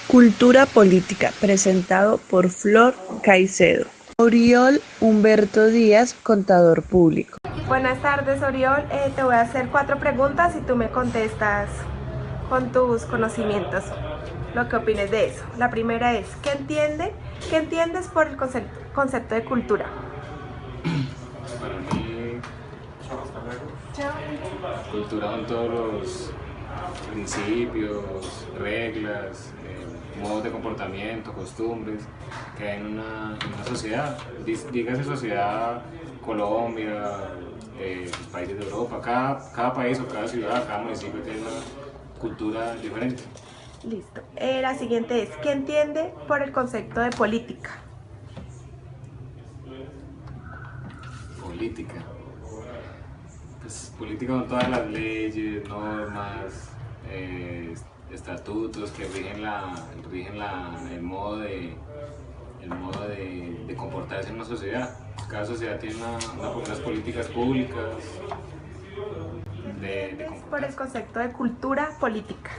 Cultura política, presentado por Flor Caicedo. Oriol Humberto Díaz, contador público. Buenas tardes, Oriol. Te voy a hacer 4 preguntas y tú me contestas con tus conocimientos lo que opines de eso. La primera es, ¿qué entiendes por el concepto de cultura? Para mí, cultura son todos los principios, reglas, modos de comportamiento, costumbres que hay en una sociedad. Dígase sociedad, Colombia, los países de Europa, cada país o cada ciudad, cada municipio tiene una cultura diferente. Listo. La siguiente es, ¿qué entiende por el concepto de política? Política. Pues política son todas las leyes, normas, estatutos que rigen el modo de comportarse en una sociedad. Cada sociedad tiene unas políticas públicas de Por el comportarse. concepto de cultura política.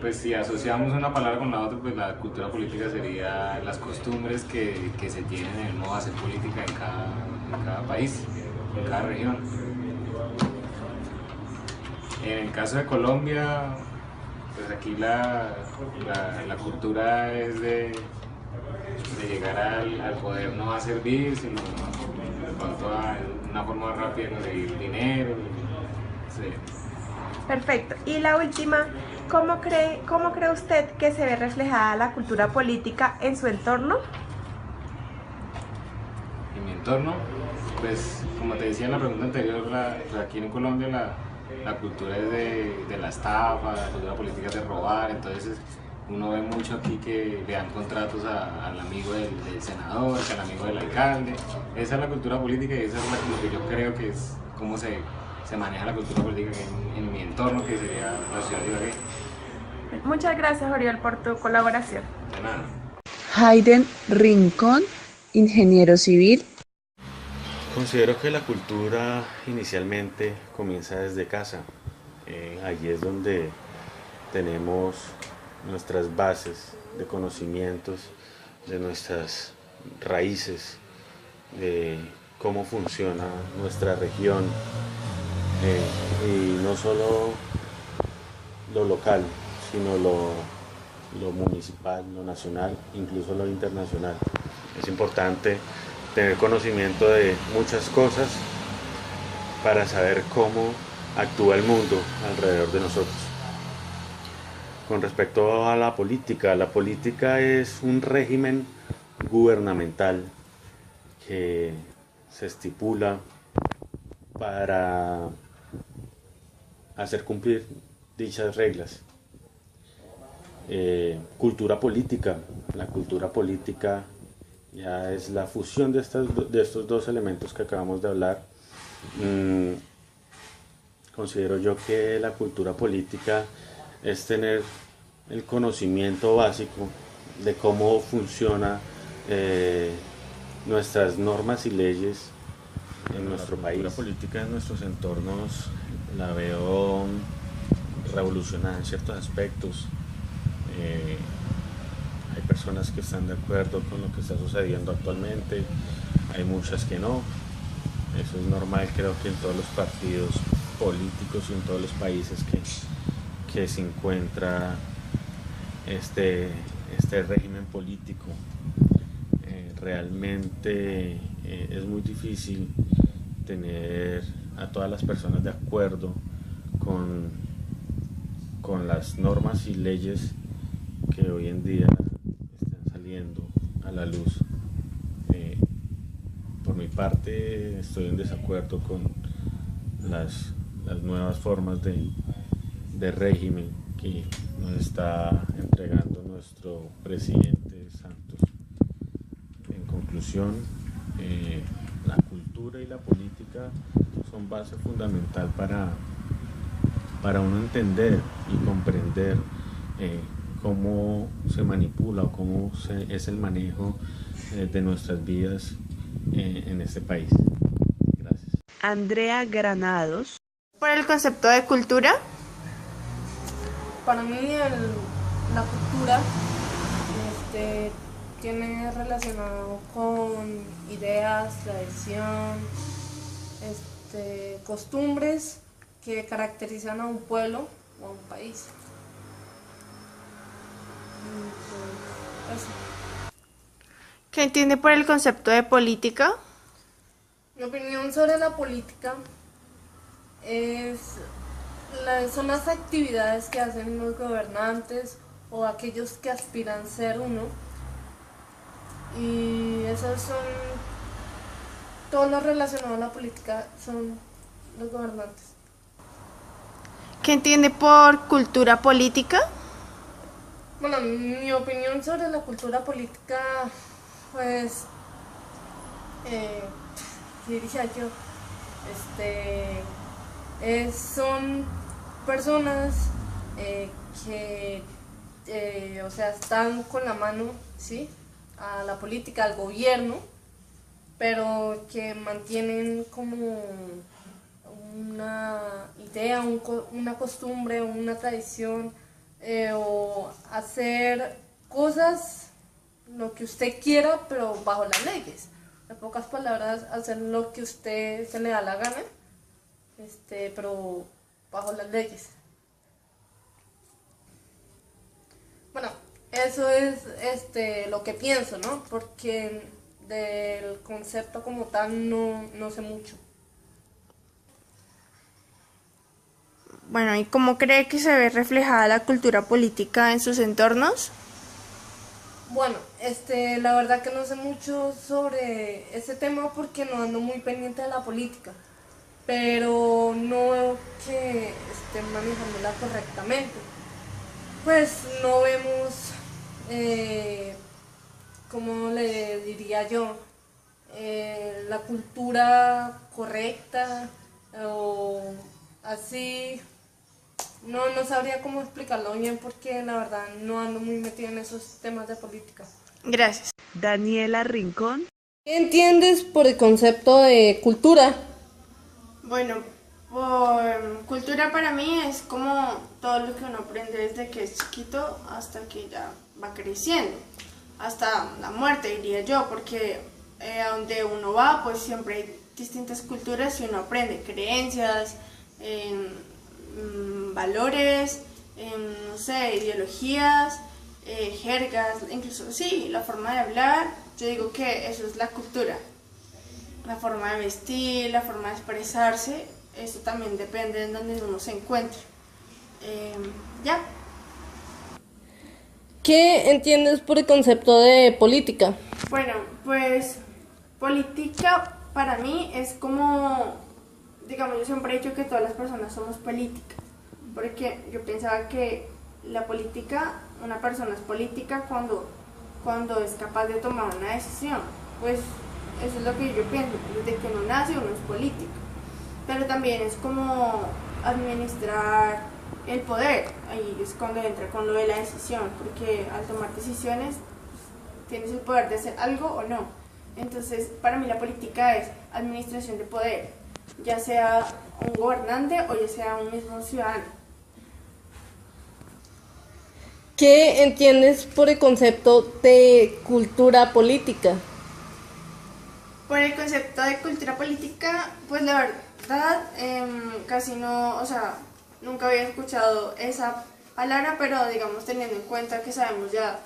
Pues si asociamos una palabra con la otra, pues la cultura política sería las costumbres que se tienen en el modo de hacer política en cada país, en cada región. En el caso de Colombia, pues aquí la cultura es de llegar al poder no a servir, sino en cuanto a una forma rápida de conseguir dinero. Sí. Perfecto. Y la última, cómo cree usted que se ve reflejada la cultura política en su entorno? En mi entorno, pues como te decía en la pregunta anterior, pues aquí en Colombia la cultura es de la estafa, la cultura política es de robar, entonces uno ve mucho aquí que le dan contratos al amigo del senador, al amigo del alcalde. Esa es la cultura política y eso es lo que yo creo que es cómo se maneja la cultura política en mi entorno, que sería la ciudad de Ibagué. Muchas gracias, Oriol, por tu colaboración. De nada. Hayden Rincón, ingeniero civil. Considero que la cultura inicialmente comienza desde casa. Allí es donde tenemos nuestras bases de conocimientos, de nuestras raíces, de cómo funciona nuestra región, y no solo lo local, sino lo municipal, lo nacional, incluso lo internacional. Es importante tener conocimiento de muchas cosas para saber cómo actúa el mundo alrededor de nosotros. Con respecto a la política es un régimen gubernamental que se estipula para hacer cumplir dichas reglas. Cultura política. La cultura política ya es la fusión de estos dos elementos que acabamos de hablar. Considero yo que la cultura política es tener el conocimiento básico de cómo funciona nuestras normas y leyes en nuestro país. La política en nuestros entornos la veo revolucionada en ciertos aspectos. Hay personas que están de acuerdo con lo que está sucediendo actualmente, hay muchas que no. Eso es normal, creo que en todos los partidos políticos y en todos los países que se encuentra este régimen político. Realmente es muy difícil tener a todas las personas de acuerdo con las normas y leyes que hoy en día están saliendo a la luz. Por mi parte estoy en desacuerdo con las nuevas formas de régimen que nos está entregando nuestro presidente Santos. En conclusión, la cultura y la política son base fundamental para uno entender y comprender cómo se manipula o cómo es el manejo de nuestras vidas en este país. Gracias. Andrea Granados. Por el concepto de cultura. para mí la cultura tiene relacionado con ideas, tradición, costumbres que caracterizan a un pueblo o a un país. Y pues, eso. ¿Qué entiende por el concepto de política? Mi opinión sobre la política son las actividades que hacen los gobernantes o aquellos que aspiran a ser uno. Y esas son, todo lo relacionado a la política son los gobernantes. ¿Qué entiende por cultura política? Bueno, mi opinión sobre la cultura política, pues, ¿qué diría yo? Son personas que, o sea, están con la mano, ¿sí?, a la política, al gobierno, pero que mantienen como una idea, una costumbre, una tradición, o hacer cosas, lo que usted quiera, pero bajo las leyes. En pocas palabras, hacer lo que usted se le da la gana, pero bajo las leyes. Bueno, eso es lo que pienso, ¿no? Porque del concepto como tal no sé mucho. Bueno, ¿y cómo cree que se ve reflejada la cultura política en sus entornos? Bueno, la verdad que no sé mucho sobre ese tema porque no ando muy pendiente de la política, pero no veo que estén manejándola correctamente. Pues no vemos, ¿cómo le diría yo? La cultura correcta o así. No sabría cómo explicarlo bien porque la verdad no ando muy metida en esos temas de política. Gracias. Daniela Rincón. ¿Qué entiendes por el concepto de cultura? Bueno, por cultura para mí es como todo lo que uno aprende desde que es chiquito hasta que ya va creciendo, hasta la muerte diría yo, porque a donde uno va pues siempre hay distintas culturas y uno aprende creencias, valores, no sé, ideologías, jergas, incluso sí, la forma de hablar. Yo digo que eso es la cultura, la forma de vestir, la forma de expresarse, eso también depende de donde uno se encuentre. Ya. ¿Qué entiendes por el concepto de política? Bueno, pues política para mí es como, digamos, yo siempre he dicho que todas las personas somos políticas, porque yo pensaba que la política, una persona es política cuando es capaz de tomar una decisión. Pues eso es lo que yo pienso, desde que uno nace uno es político, pero también es como administrar el poder, ahí es cuando entra con lo de la decisión, porque al tomar decisiones tienes el poder de hacer algo o no. Entonces para mí la política es administración de poder, ya sea un gobernante o ya sea un mismo ciudadano. ¿Qué entiendes por el concepto de cultura política? Por el concepto de cultura política, pues la verdad casi no, o sea, nunca había escuchado esa palabra, pero digamos teniendo en cuenta que sabemos ya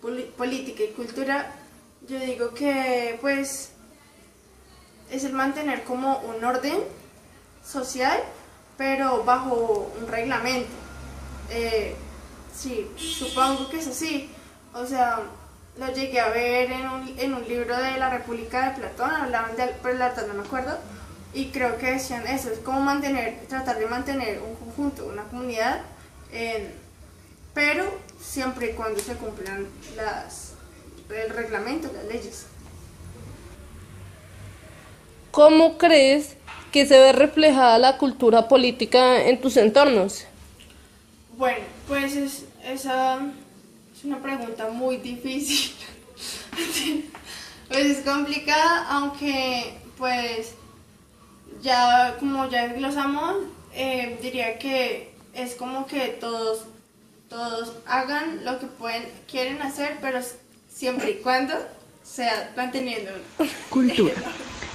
política y cultura, yo digo que pues es el mantener como un orden social, pero bajo un reglamento. Sí, supongo que es así. O sea, lo llegué a ver en un libro de la República de Platón, hablaban de, pero la verdad no me acuerdo, y creo que decían eso, es como tratar de mantener un conjunto, una comunidad, pero siempre y cuando se cumplan el reglamento, las leyes. ¿Cómo crees que se ve reflejada la cultura política en tus entornos? Bueno, pues esa es una pregunta muy difícil. Pues es complicada, aunque pues ya como ya desglosamos, diría que es como que todos todos hagan lo que quieren hacer, pero siempre y cuando sea manteniendo Cultura.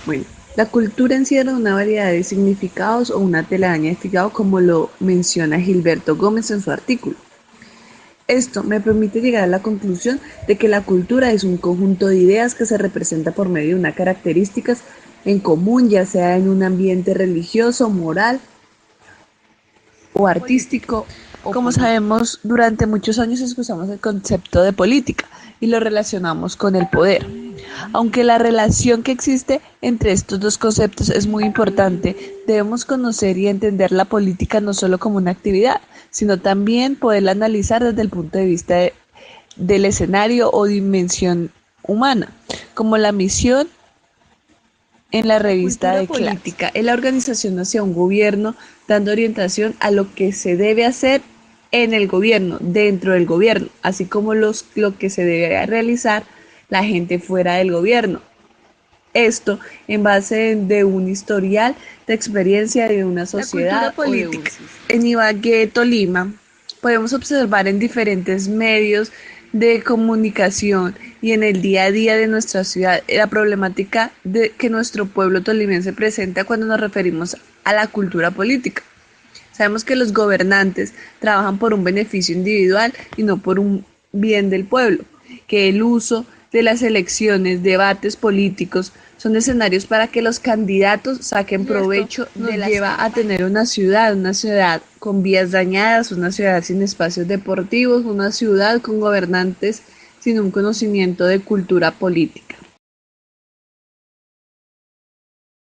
Bueno, la cultura encierra una variedad de significados o una telaraña de significados, como lo menciona Gilberto Gómez en su artículo. Esto me permite llegar a la conclusión de que la cultura es un conjunto de ideas que se representa por medio de unas características en común, ya sea en un ambiente religioso, moral o artístico. Como sabemos, durante muchos años escuchamos el concepto de política y lo relacionamos con el poder. Aunque la relación que existe entre estos dos conceptos es muy importante, debemos conocer y entender la política no solo como una actividad, sino también poderla analizar desde el punto de vista del escenario o dimensión humana, como la misión en la revista de política es la organización hacia un gobierno, dando orientación a lo que se debe hacer en el gobierno, dentro del gobierno, así como lo que se debe realizar la gente fuera del gobierno. Esto en base de un historial de experiencia de una sociedad política. En Ibagué, Tolima, podemos observar en diferentes medios de comunicación y en el día a día de nuestra ciudad la problemática que nuestro pueblo tolimense presenta cuando nos referimos a la cultura política. Sabemos que los gobernantes trabajan por un beneficio individual y no por un bien del pueblo, que el uso de las elecciones, debates políticos, son escenarios para que los candidatos saquen provecho, nos lleva a tener una ciudad con vías dañadas, una ciudad sin espacios deportivos, una ciudad con gobernantes sin un conocimiento de cultura política.